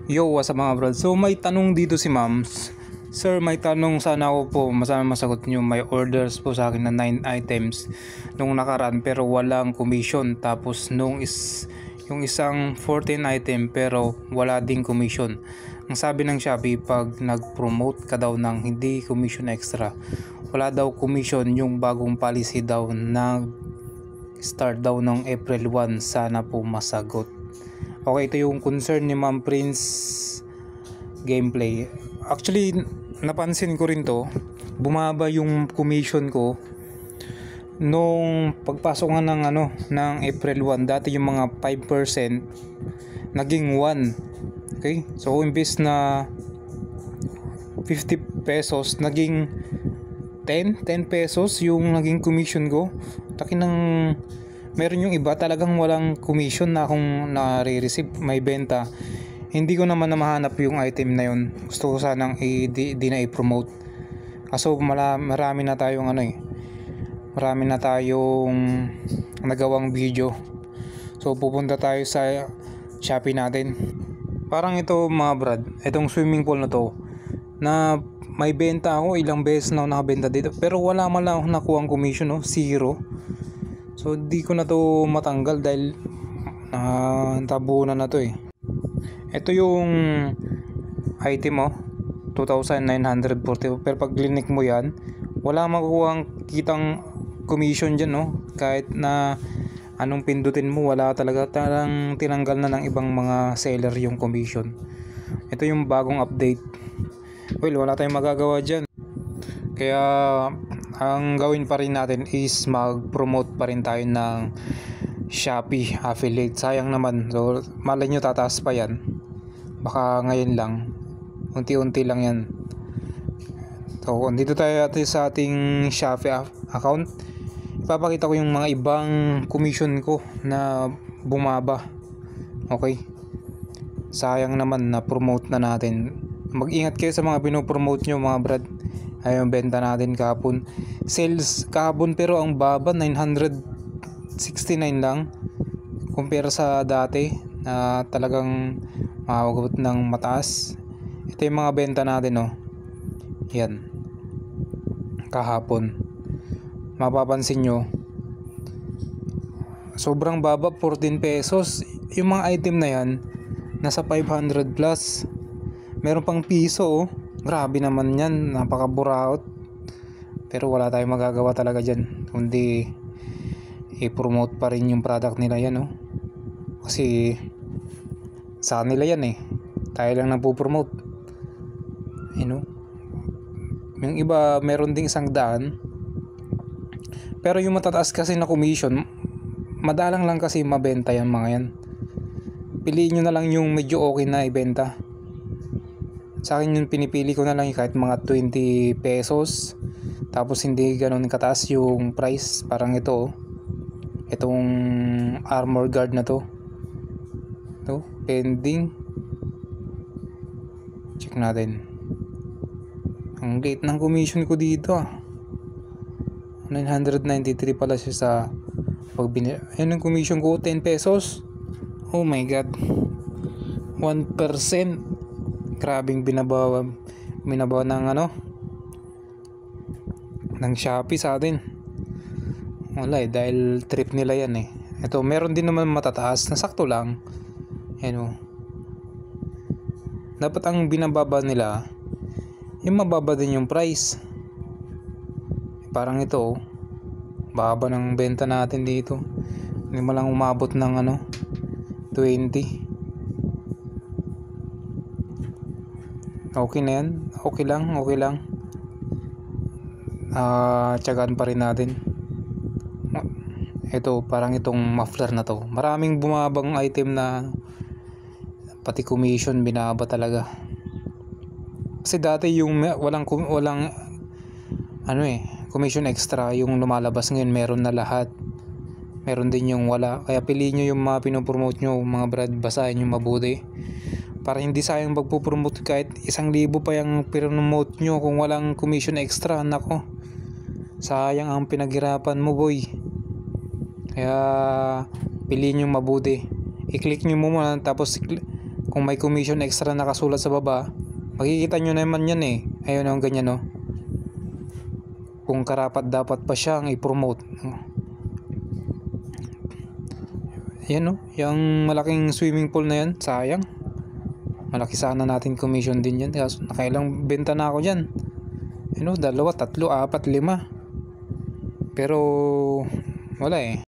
Yo, what's up mga brad? So may tanong dito si Mams. Sir, may tanong sana ako po, masama masagot nyo. May orders po sa akin na 9 items nung nakaraan pero walang commission. Tapos yung isang 14 item pero wala ding commission. Ang sabi ng Shopee, pag nag-promote ka daw ng hindi commission extra, wala daw commission. Yung bagong policy daw na start daw ng April 1, sana po masagot. Okay, ito yung concern ni Ma'am Prince Gameplay. Actually, napansin ko rin to. Bumaba yung commission ko nung pagpasok nga ng April 1. Dati yung mga 5% naging 1. Okay? So imbes na 50 pesos naging 10 pesos yung naging commission ko. Meron yung iba talagang walang commission na akong nare-receive, may benta. Hindi ko naman na mahanap yung item na yun. Gusto ko sanang di na i-promote. Kaso marami na tayong marami na tayong nagawang video. So pupunta tayo sa Shopee natin. Parang ito mga brad, itong swimming pool na to, na may benta ako, ilang beses na ako nakabenta dito, pero wala man lang ako nakuha ang commission, zero. So di ko na to matanggal dahil tabunan na to eh. Ito yung item 2,940, pero pag clinic mo yan, wala makukuhang kitang commission dyan kahit na anong pindutin mo, wala talaga, tinanggal na ng ibang mga seller yung commission. Ito yung bagong update. Well, wala tayong magagawa dyan, kaya ang gawin pa rin natin is mag-promote pa rin tayo ng Shopee affiliate. Sayang naman. So malay nyo tataas pa yan. Baka ngayon lang, unti-unti lang yan. So dito tayo sa ating Shopee account. Ipapakita ko yung mga ibang commission ko na bumaba. Okay, sayang naman na promote na natin. Mag-ingat kayo sa mga pinopromote nyo mga brad. Ayun, benta natin kahapon. Sales kahapon pero ang baba, 969 lang compare sa dati na talagang mawagot ng mataas. Ito yung mga benta natin yan kahapon. Mapapansin nyo sobrang baba, 14 pesos. Yung mga item na yan nasa 500 plus. Meron pang piso grabe naman yan, napakaburaot. Pero wala tayong magagawa talaga dyan, kundi i-promote pa rin yung product nila yan kasi sa nila yan tayo lang nagpo-promote. Yung iba meron ding 100, pero yung matataas kasi na commission, madalang lang kasi mabenta yan mga yan. Piliin nyo na lang yung medyo okay na ibenta. Sa akin yung pinipili ko na lang kahit mga 20 pesos, tapos hindi ganun kataas yung price. Parang itong armor guard na to pending. Check natin. Ang late ng commission ko dito 993 pala siya sa pagbili. Ayun ang commission ko, 10 pesos. Oh my god, 1%. Grabing binabawa ng Shopee sa atin. Wala dahil trip nila yan Ito, meron din naman matataas na sakto lang. Dapat ang binababa nila yung mababa din yung price. Parang ito baba ng benta natin dito. Hindi mo lang umabot ng 20. Okay na yan, okay lang. Tiyagaan pa rin natin. Ito, parang itong muffler na to, maraming bumabang item na pati commission binaba talaga. Kasi dati yung walang commission extra yung lumalabas, ngayon meron na lahat. Meron din yung wala. Kaya piliin nyo yung mga pinopromote nyo mga brad, basahin nyo mabuti para hindi sayang magpo-promote. Kahit 1,000 pa yung promote nyo, kung walang commission extra, nako, sayang ang pinaghirapan mo boy. Kaya piliin nyo mabuti. I-click nyo muna, tapos Kung may commission extra nakasulat sa baba, makikita nyo naman yan eh. Ayun ang ganyan no. Kung karapat dapat pa siyang i-promote. Yan no, yung malaking swimming pool na yan, sayang. Malaki sana natin commission din yan. Kaso nakailang benta na ako dyan. Ano, 2, 3, 4, 5. Pero wala eh.